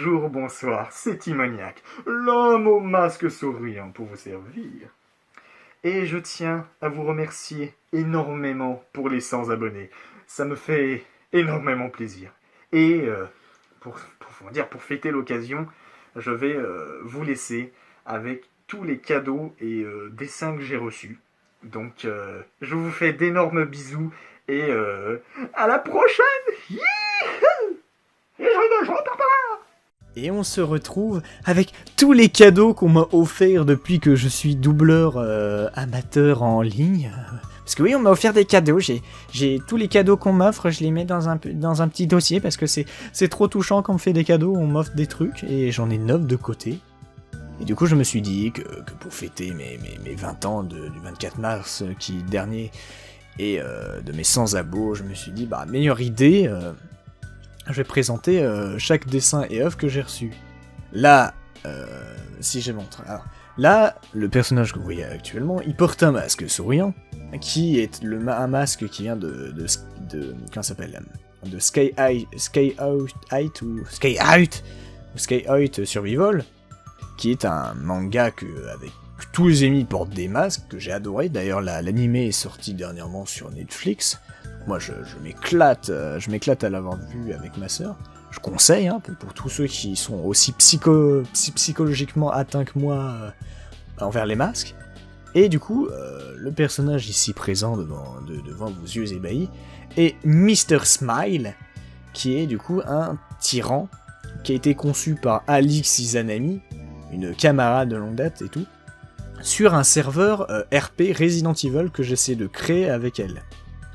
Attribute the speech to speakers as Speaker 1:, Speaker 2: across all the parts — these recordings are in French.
Speaker 1: Bonjour, bonsoir, c'est Timoniac, l'homme au masque souriant pour vous servir. Et je tiens à vous remercier énormément pour les 100 abonnés. Ça me fait énormément plaisir. Et pour fêter l'occasion, je vais vous laisser avec tous les cadeaux et dessins que j'ai reçus. Donc, je vous fais d'énormes bisous et à la prochaine. Youhou. Et je repars par là.
Speaker 2: Et on se retrouve avec tous les cadeaux qu'on m'a offerts depuis que je suis doubleur amateur en ligne. Parce que oui, on m'a offert des cadeaux. J'ai tous les cadeaux qu'on m'offre, je les mets dans un petit dossier parce que c'est trop touchant quand on me fait des cadeaux, on m'offre des trucs et j'en ai 9 de côté. Et du coup, je me suis dit que pour fêter mes 20 ans du 24 mars dernier et de mes 100 abos, je me suis dit, meilleure idée, je vais présenter chaque dessin et œuvre que j'ai reçu. Là, si je montre. Alors, là, le personnage que vous voyez actuellement, il porte un masque souriant, qui est un masque qui vient de comment ça s'appelle, de Sky Out Survival, qui est un manga avec tous les ennemis portent des masques, que j'ai adoré. D'ailleurs, l'animé est sorti dernièrement sur Netflix. Moi, je m'éclate à l'avoir vu avec ma sœur. Je conseille, pour tous ceux qui sont aussi psychologiquement atteints que moi envers les masques. Et du coup, le personnage ici présent devant vos yeux ébahis est Mr. Smile, qui est du coup un tyran qui a été conçu par Alix Izanami, une camarade de longue date et tout, sur un serveur RP Resident Evil que j'essaie de créer avec elle.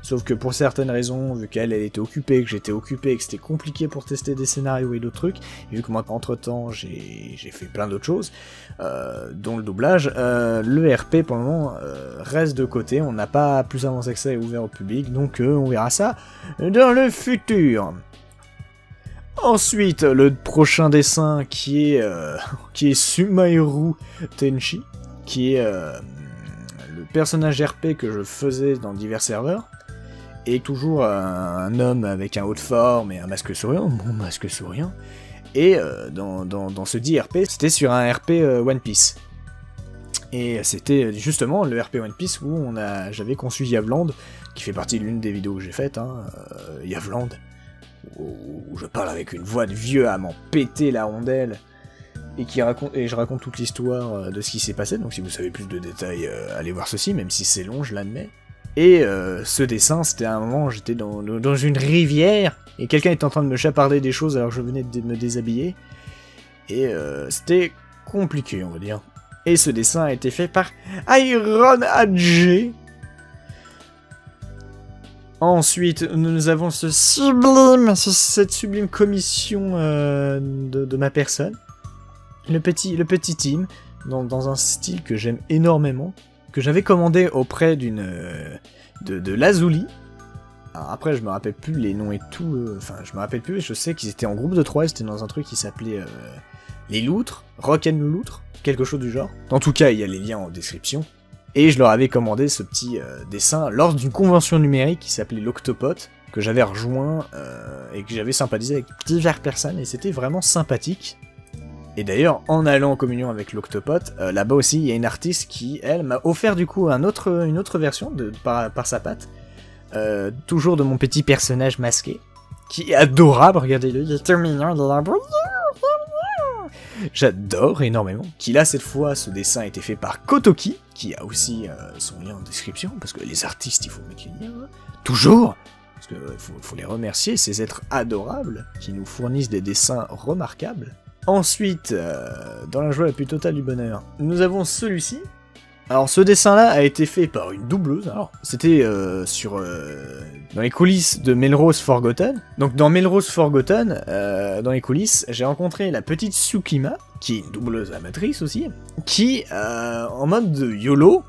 Speaker 2: Sauf que pour certaines raisons, vu qu'elle était occupée, que j'étais occupé, que c'était compliqué pour tester des scénarios et d'autres trucs, et vu que moi, entre-temps, j'ai fait plein d'autres choses, dont le doublage, le RP, pour le moment, reste de côté, on n'a pas plus avancé que ça et ouvert au public, donc on verra ça dans le futur. Ensuite, le prochain dessin qui est Sumaeru Tenchi, qui est le personnage RP que je faisais dans divers serveurs, et toujours un homme avec un haut de forme et un masque souriant, mon masque souriant, et dans ce dit RP, c'était sur un RP One Piece. Et c'était justement le RP One Piece où j'avais conçu Yavland, qui fait partie de l'une des vidéos que j'ai faites, Yavland, où je parle avec une voix de vieux à m'en péter la rondelle, et je raconte toute l'histoire de ce qui s'est passé, donc si vous savez plus de détails, allez voir ceci, même si c'est long, je l'admets. Et ce dessin, c'était à un moment, j'étais dans une rivière, et quelqu'un était en train de me chaparder des choses alors que je venais de me déshabiller, et c'était compliqué, on va dire. Et ce dessin a été fait par Iron AG. Ensuite, nous avons cette sublime commission de ma personne. Le petit team, dans un style que j'aime énormément, que j'avais commandé auprès de Lazuli. Alors après, je me rappelle plus les noms et tout, je me rappelle plus, je sais qu'ils étaient en groupe de 3, c'était dans un truc qui s'appelait les Loutres, Rock'n Loutres, quelque chose du genre. En tout cas, il y a les liens en description. Et je leur avais commandé ce petit dessin lors d'une convention numérique qui s'appelait l'Octopod, que j'avais rejoint et que j'avais sympathisé avec diverses personnes, et c'était vraiment sympathique. Et d'ailleurs, en allant en communion avec l'Octopod, là-bas aussi, il y a une artiste qui, elle, m'a offert du coup une autre version par sa patte, toujours de mon petit personnage masqué, qui est adorable, regardez-le, il est tout mignon, il est là. J'adore énormément. Qui là, cette fois, ce dessin a été fait par Kotoki, qui a aussi son lien en description, parce que les artistes, il faut mettre les liens, toujours, parce que faut les remercier, ces êtres adorables, qui nous fournissent des dessins remarquables. Ensuite, dans la joie la plus totale du bonheur, nous avons celui-ci. Alors ce dessin-là a été fait par une doubleuse, alors c'était dans les coulisses de Melrose Forgotten. Donc dans Melrose Forgotten, dans les coulisses, j'ai rencontré la petite Tsukima, qui est une doubleuse amatrice aussi, qui, en mode de YOLO,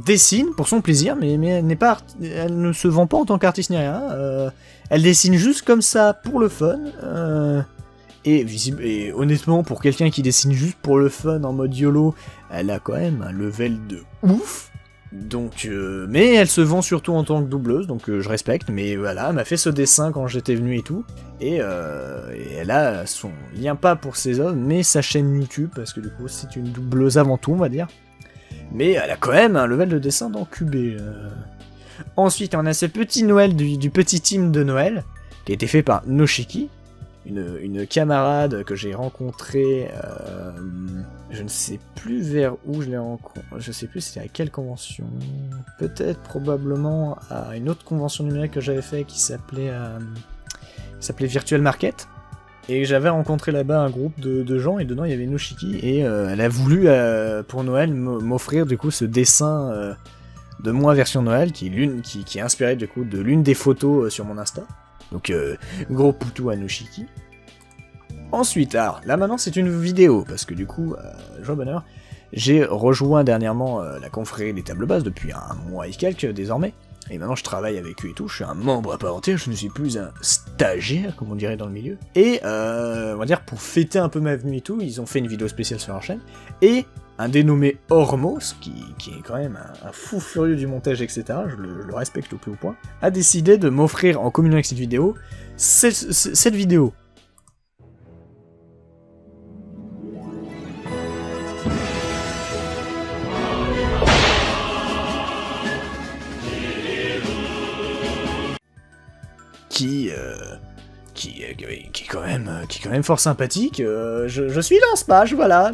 Speaker 2: dessine pour son plaisir, mais elle ne se vend pas en tant qu'artiste ni rien, elle dessine juste comme ça pour le fun, et honnêtement, pour quelqu'un qui dessine juste pour le fun en mode YOLO, elle a quand même un level de ouf. Donc, mais elle se vend surtout en tant que doubleuse, donc je respecte, mais voilà, elle m'a fait ce dessin quand j'étais venu et tout, et elle a son lien pas pour ses œuvres, mais sa chaîne YouTube, parce que du coup c'est une doubleuse avant tout, on va dire, mais elle a quand même un level de dessin dans QB. Ensuite, on a ce petit Noël du petit team de Noël, qui a été fait par Noshiki, une camarade que j'ai rencontrée, je ne sais plus vers où je l'ai rencontrée, je sais plus c'était à quelle convention, peut-être probablement à une autre convention numérique que j'avais fait qui s'appelait Virtual Market, et j'avais rencontré là-bas un groupe de gens, et dedans il y avait Noshiki, et elle a voulu pour Noël m'offrir du coup ce dessin de moi version Noël, qui est inspiré du coup de l'une des photos sur mon Insta. Donc, gros poutou à Noshiki. Ensuite, alors, là maintenant c'est une vidéo, parce que du coup, joie bonheur, j'ai rejoint dernièrement la confrérie des tables basses depuis un mois et quelques désormais, et maintenant je travaille avec eux et tout, je suis un membre à part entière, je ne suis plus un stagiaire, comme on dirait dans le milieu, et on va dire, pour fêter un peu ma venue et tout, ils ont fait une vidéo spéciale sur leur chaîne, et un dénommé Ormos, qui est quand même un fou furieux du montage, etc., je le respecte au plus haut point, a décidé de m'offrir en communion avec cette vidéo, cette vidéo. Qui est quand même fort sympathique. Je suis dans ce page, voilà,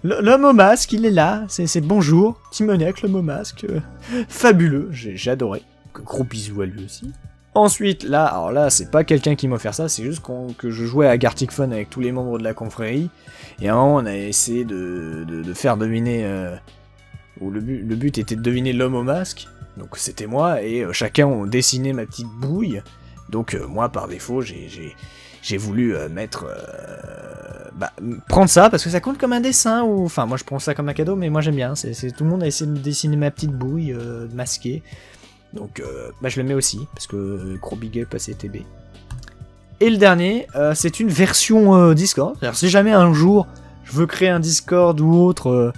Speaker 2: l'homme au masque, il est là, c'est bonjour, Timoniac, l'homme au masque, fabuleux, j'ai adoré, gros bisous à lui aussi. Ensuite, là, alors là, c'est pas quelqu'un qui m'a offert ça, c'est juste que je jouais à Gartic Phone avec tous les membres de la confrérie, et à un moment, on a essayé de faire deviner, où le but était de deviner l'homme au masque, donc c'était moi, et chacun on dessinait ma petite bouille. Donc moi par défaut j'ai voulu prendre ça parce que ça compte comme un dessin, ou enfin moi je prends ça comme un cadeau, mais moi j'aime bien, tout le monde a essayé de dessiner ma petite bouille masquée, donc je le mets aussi parce que gros big up à CTB. Et le dernier c'est une version Discord, c'est-à-dire si jamais un jour je veux créer un Discord ou autre,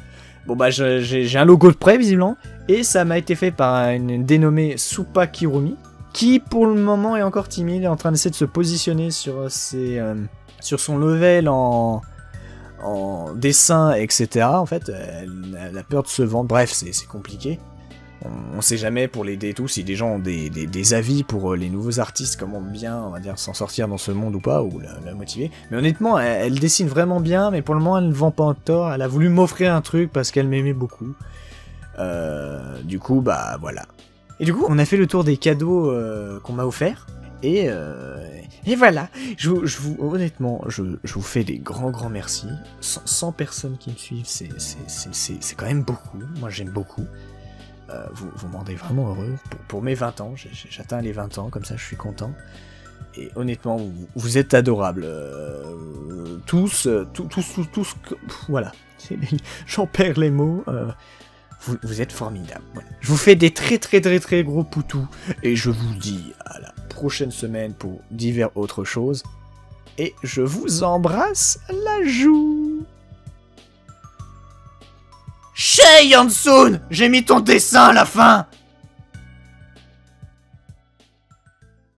Speaker 2: j'ai un logo de près visiblement, et ça m'a été fait par une dénommée Supa Kirumi, qui pour le moment est encore timide, est en train d'essayer de se positionner sur son level en dessin, etc. En fait, elle a peur de se vendre, bref, c'est compliqué. On sait jamais pour l'aider et tout, si des gens ont des avis pour les nouveaux artistes, comment bien, on va dire, s'en sortir dans ce monde ou pas, ou la motiver. Mais honnêtement, elle dessine vraiment bien, mais pour le moment, elle ne vend pas en tort, elle a voulu m'offrir un truc parce qu'elle m'aimait beaucoup. Du coup, voilà. Et du coup, on a fait le tour des cadeaux qu'on m'a offerts, et voilà, honnêtement, je vous fais des grands merci. 100 personnes qui me suivent, c'est quand même beaucoup, moi j'aime beaucoup. Vous me rendez vraiment heureux, pour mes 20 ans, j'atteins les 20 ans, comme ça je suis content. Et honnêtement, vous êtes adorables, tous, voilà, j'en perds les mots, vous êtes formidables. Voilà. Je vous fais des très gros poutous, et je vous dis à la prochaine semaine pour divers autres choses, et je vous embrasse la joue. Shei Yansun, j'ai mis ton dessin à la fin.